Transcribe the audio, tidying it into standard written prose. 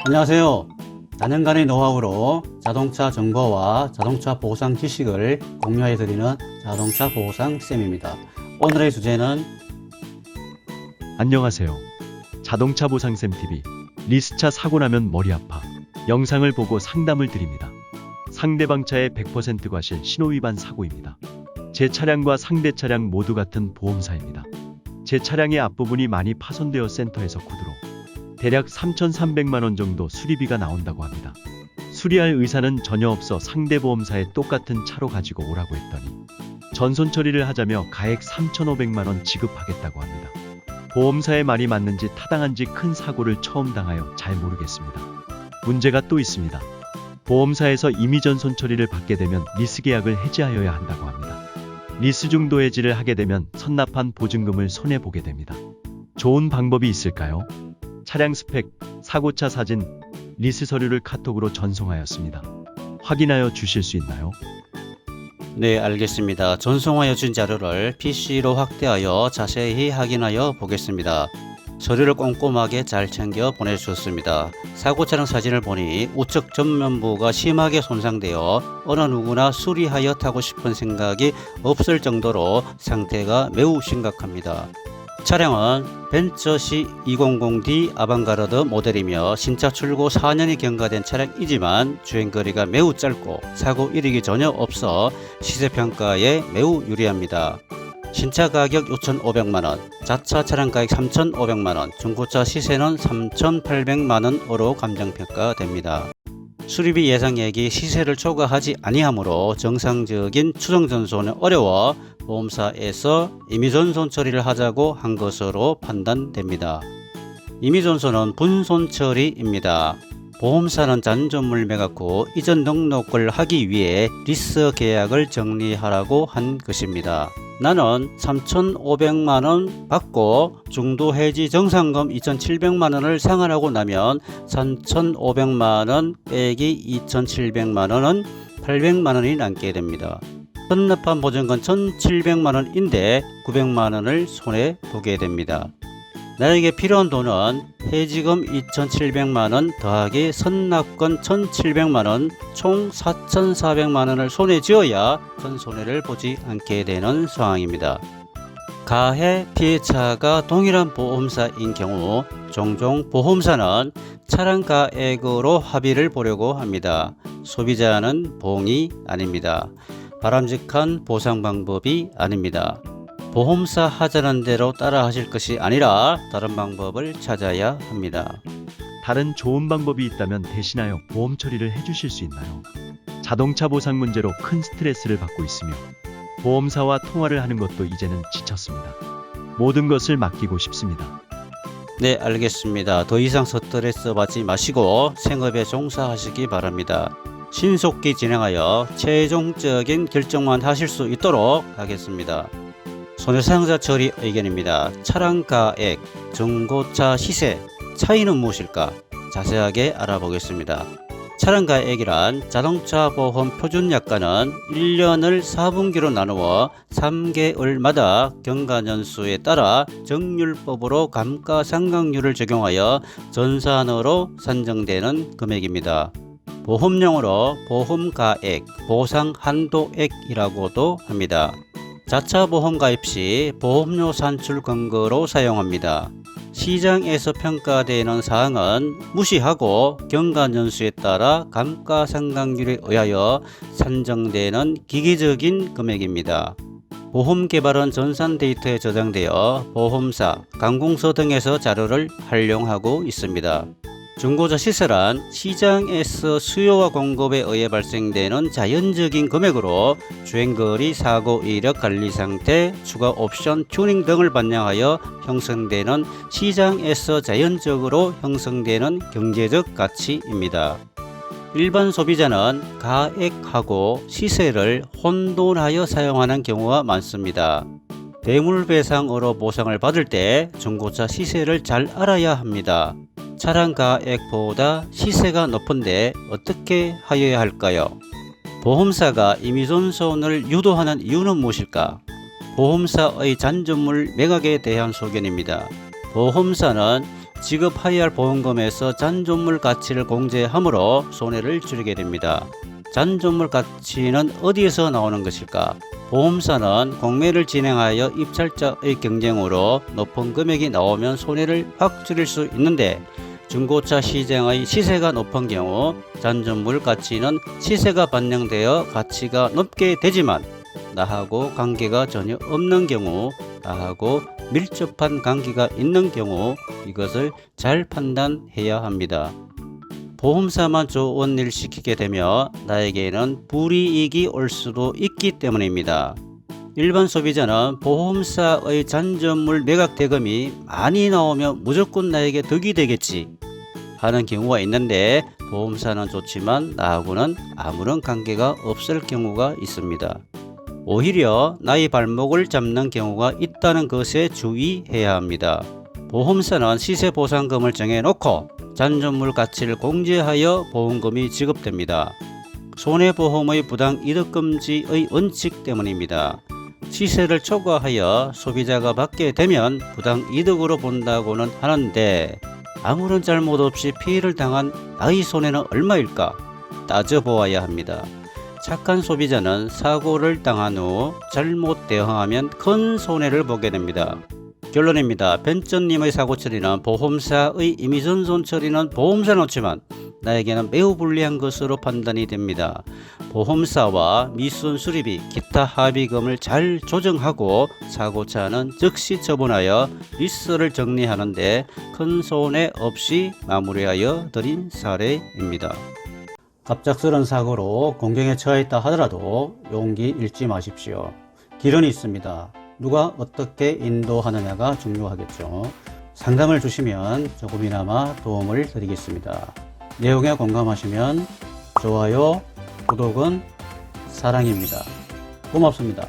안녕하세요. 다년간의 노하우로 자동차 정보와 자동차 보상 지식을 공유해 드리는 자동차 보상 쌤입니다. 오늘의 주제는 안녕하세요. 자동차 보상쌤 TV 리스차 사고 나면 머리 아파 영상을 보고 상담을 드립니다. 상대방 차의 100% 과실 신호위반 사고입니다. 제 차량과 상대 차량 모두 같은 보험사입니다. 제 차량의 앞부분이 많이 파손되어 센터에서 구두로 대략 3,300만원 정도 수리비가 나온다고 합니다. 수리할 의사는 전혀 없어 상대 보험사에 똑같은 차로 가지고 오라고 했더니 전손 처리를 하자며 가액 3,500만원 지급하겠다고 합니다. 보험사의 말이 맞는지 타당한지 큰 사고를 처음 당하여 잘 모르겠습니다. 문제가 또 있습니다. 보험사에서 임의 전손 처리를 받게 되면 리스 계약을 해지하여야 한다고 합니다. 리스 중도 해지를 하게 되면 선납한 보증금을 손해보게 됩니다. 좋은 방법이 있을까요? 차량 스펙, 사고차 사진, 리스 서류를 카톡으로 전송하였습니다. 확인하여 주실 수 있나요? 네, 알겠습니다. 전송하여 준 자료를 PC로 확대하여 자세히 확인하여 보겠습니다. 서류를 꼼꼼하게 잘 챙겨 보내주셨습니다. 사고 차량 사진을 보니 우측 전면부가 심하게 손상되어 어느 누구나 수리하여 타고 싶은 생각이 없을 정도로 상태가 매우 심각합니다. 차량은 벤처 C200D 아방가르드 모델이며 신차 출고 4년이 경과된 차량이지만 주행거리가 매우 짧고 사고 이력이 전혀 없어 시세평가에 매우 유리합니다. 신차 가격 6,500만원, 자차 차량 가격 3,500만원, 중고차 시세는 3,800만원으로 감정평가됩니다. 수리비 예상액이 시세를 초과하지 아니하므로 정상적인 추정전손은 어려워 보험사에서 임의전손 처리를 하자고 한 것으로 판단됩니다. 임의전손은 분손 처리입니다. 보험사는 잔존물 매각 후 이전 등록을 하기 위해 리스 계약을 정리하라고 한 것입니다. 나는 3,500만원 받고 중도 해지 정상금 2,700만원을 상환하고 나면 3,500만원 빼기 2,700만원은 800만원이 남게 됩니다. 선납한 보증금 1,700만원인데 900만원을 손해보게 됩니다. 나에게 필요한 돈은 해지금 2,700만원 더하기 선납금 1,700만원 총 4,400만원을 손에 쥐어야 큰 손해를 보지 않게 되는 상황입니다. 가해 피해차가 동일한 보험사인 경우 종종 보험사는 차량 가액으로 합의를 보려고 합니다. 소비자는 봉이 아닙니다. 바람직한 보상 방법이 아닙니다. 보험사 하자는 대로 따라 하실 것이 아니라 다른 방법을 찾아야 합니다. 다른 좋은 방법이 있다면 대신하여 보험 처리를 해주실 수 있나요? 자동차 보상 문제로 큰 스트레스를 받고 있으며 보험사와 통화를 하는 것도 이제는 지쳤습니다. 모든 것을 맡기고 싶습니다. 네, 알겠습니다. 더 이상 스트레스 받지 마시고 생업에 종사하시기 바랍니다. 신속히 진행하여 최종적인 결정만 하실 수 있도록 하겠습니다. 손해사용자 처리 의견입니다. 차량 가액, 중고차 시세, 차이는 무엇일까? 자세하게 알아보겠습니다. 차량 가액이란 자동차 보험 표준약관은 1년을 4분기로 나누어 3개월마다 경과년수에 따라 정률법으로 감가상각률을 적용하여 전산으로 산정되는 금액입니다. 보험용어로 보험가액, 보상한도액이라고도 합니다. 자차 보험 가입 시 보험료 산출 근거로 사용합니다. 시장에서 평가되는 사항은 무시하고 경과년수에 따라 감가상각률에 의하여 산정되는 기계적인 금액입니다. 보험 개발은 전산 데이터에 저장되어 보험사, 관공서 등에서 자료를 활용하고 있습니다. 중고차 시세란 시장에서 수요와 공급에 의해 발생되는 자연적인 금액으로 주행거리, 사고 이력, 관리 상태, 추가 옵션, 튜닝 등을 반영하여 형성되는 시장에서 자연적으로 형성되는 경제적 가치입니다. 일반 소비자는 가액하고 시세를 혼돈하여 사용하는 경우가 많습니다. 대물배상으로 보상을 받을 때 중고차 시세를 잘 알아야 합니다. 차량 가액보다 시세가 높은데 어떻게 하여야 할까요? 보험사가 임의전손을 유도하는 이유는 무엇일까? 보험사의 잔존물 매각에 대한 소견입니다. 보험사는 지급해야 할 보험금에서 잔존물 가치를 공제함으로 손해를 줄이게 됩니다. 잔존물 가치는 어디에서 나오는 것일까? 보험사는 공매를 진행하여 입찰자의 경쟁으로 높은 금액이 나오면 손해를 확 줄일 수 있는데, 중고차 시장의 시세가 높은 경우 잔존물 가치는 시세가 반영되어 가치가 높게 되지만, 나하고 관계가 전혀 없는 경우, 나하고 밀접한 관계가 있는 경우 이것을 잘 판단해야 합니다. 보험사만 좋은 일 시키게 되면 나에게는 불이익이 올 수도 있기 때문입니다. 일반 소비자는 보험사의 잔존물 매각 대금이 많이 나오면 무조건 나에게 덕이 되겠지 하는 경우가 있는데, 보험사는 좋지만 나하고는 아무런 관계가 없을 경우가 있습니다. 오히려 나의 발목을 잡는 경우가 있다는 것에 주의해야 합니다. 보험사는 시세 보상금을 정해놓고 잔존물 가치를 공제하여 보험금이 지급됩니다. 손해보험의 부당 이득금지의 원칙 때문입니다. 시세를 초과하여 소비자가 받게 되면 부당 이득으로 본다고는 하는데, 아무런 잘못 없이 피해를 당한 나의 손해는 얼마일까 따져보아야 합니다. 착한 소비자는 사고를 당한 후 잘못 대응하면 큰 손해를 보게 됩니다. 결론입니다. 벤처님의 사고 처리는 보험사의 임의전손 처리는 보험사는 좋지만 나에게는 매우 불리한 것으로 판단이 됩니다. 보험사와 미순 수리비, 기타 합의금을 잘 조정하고 사고차는 즉시 처분하여 리스를 정리하는데 큰 손해 없이 마무리하여 드린 사례입니다. 갑작스런 사고로 공경에 처했다 하더라도 용기 잃지 마십시오. 길은 있습니다. 누가 어떻게 인도하느냐가 중요하겠죠. 상담을 주시면 조금이나마 도움을 드리겠습니다. 내용에 공감하시면 좋아요, 구독은 사랑입니다. 고맙습니다.